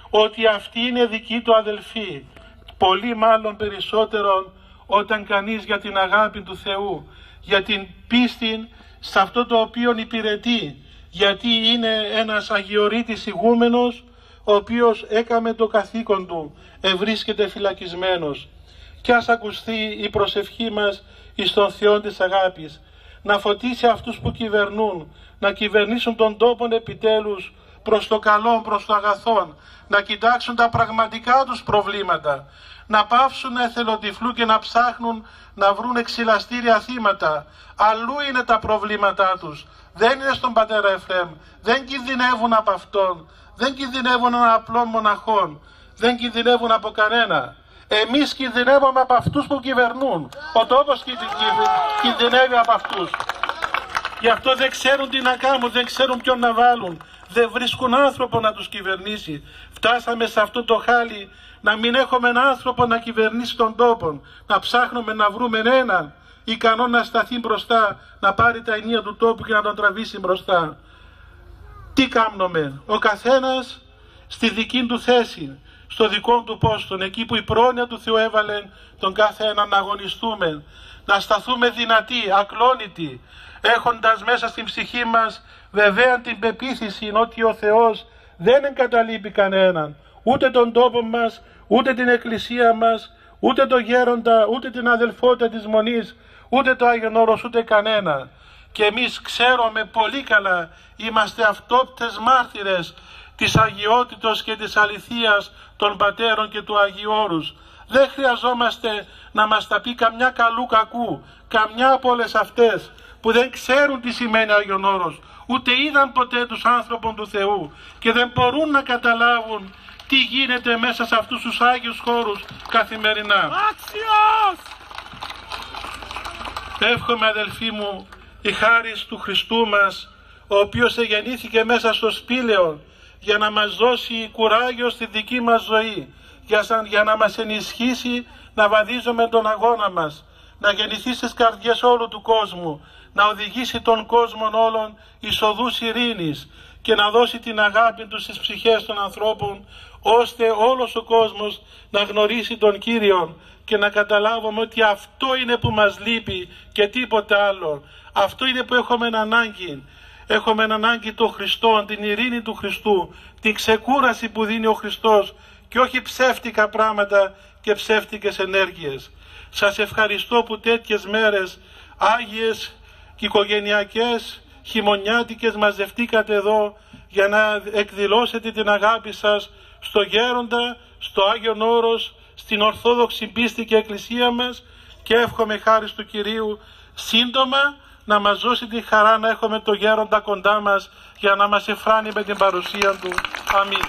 ότι αυτή είναι δική του αδελφή. Πολύ μάλλον περισσότερον όταν κανείς για την αγάπη του Θεού, για την πίστη σε αυτό το οποίο υπηρετεί, γιατί είναι ένας αγιορείτης ηγούμενος, ο οποίος έκαμε το καθήκον του, ευρίσκεται φυλακισμένος. Κι ας ακουστεί η προσευχή μας εις τον Θεό της αγάπης, να φωτίσει αυτούς που κυβερνούν, να κυβερνήσουν τον τόπον επιτέλους προς το καλό, προς το αγαθόν, να κοιτάξουν τα πραγματικά τους προβλήματα, να πάυσουν να εθελοτυφλούν και να ψάχνουν να βρουν εξηλαστήρια θύματα. Αλλού είναι τα προβλήματά τους, δεν είναι στον πατέρα Εφραίμ, δεν κινδυνεύουν από αυτόν, δεν κινδυνεύουν από απλών μοναχών, δεν κινδυνεύουν από κανένα. Εμείς κινδυνεύουμε από αυτούς που κυβερνούν, ο τόπος κινδυνεύει από αυτούς. Γι' αυτό δεν ξέρουν τι να κάνουν, δεν ξέρουν ποιον να βάλουν, δεν βρίσκουν άνθρωπο να τους κυβερνήσει. Φτάσαμε σε αυτό το χάλι να μην έχουμε έναν άνθρωπο να κυβερνήσει τον τόπο, να ψάχνουμε να βρούμε έναν ικανό να σταθεί μπροστά, να πάρει τα ενία του τόπου και να τον τραβήσει μπροστά. Τι κάνουμε? Ο καθένας στη δική του θέση, στο δικό του πόστον, εκεί που η πρόνοια του Θεού έβαλε τον κάθε έναν να αγωνιστούμε, να σταθούμε δυνατοί, ακλόνητοι, έχοντας μέσα στην ψυχή μας βεβαία την πεποίθηση ότι ο Θεός δεν εγκαταλείπει κανέναν, ούτε τον τόπο μας, ούτε την εκκλησία μας, ούτε το γέροντα, ούτε την αδελφότητα της Μονής, ούτε το Άγιον Όρος, ούτε κανένα. Και εμείς ξέρουμε πολύ καλά, είμαστε αυτόπτες μάρτυρες της αγιότητος και της αληθείας των πατέρων και του Αγίου Όρους. Δεν χρειαζόμαστε να μας τα πει καμιά καλού κακού, καμιά από όλες αυτές που δεν ξέρουν τι σημαίνει Άγιον Όρος, ούτε είδαν ποτέ τους άνθρωπων του Θεού και δεν μπορούν να καταλάβουν τι γίνεται μέσα σε αυτούς τους Άγιους χώρους καθημερινά. Άξιος! Εύχομαι, αδελφοί μου, η χάρις του Χριστού μας, ο οποίος εγεννήθηκε μέσα στο σπήλαιο για να μας δώσει κουράγιο στη δική μας ζωή, για να μας ενισχύσει να βαδίζουμε τον αγώνα μας, να γεννηθεί στις καρδιές όλου του κόσμου, να οδηγήσει τον κόσμο όλων εις οδούς ειρήνης και να δώσει την αγάπη του στις ψυχές των ανθρώπων, ώστε όλος ο κόσμος να γνωρίσει τον Κύριον και να καταλάβουμε ότι αυτό είναι που μας λείπει και τίποτα άλλο. Αυτό είναι που έχουμε ανάγκη. Έχουμε ανάγκη τον Χριστό, την ειρήνη του Χριστού, την ξεκούραση που δίνει ο Χριστός και όχι ψεύτικα πράγματα και ψεύτικες ενέργειες. Σας ευχαριστώ που τέτοιες μέρες άγιες και οικογενειακές, χειμωνιάτικες μαζευτήκατε εδώ για να εκδηλώσετε την αγάπη σας στο γέροντα, στο Άγιον Όρος, στην Ορθόδοξη πίστη και Εκκλησία μας, και εύχομαι χάρις του Κυρίου σύντομα να μας δώσει τη χαρά να έχουμε το γέροντα κοντά μας για να μας εφράνει με την παρουσία του. Αμήν.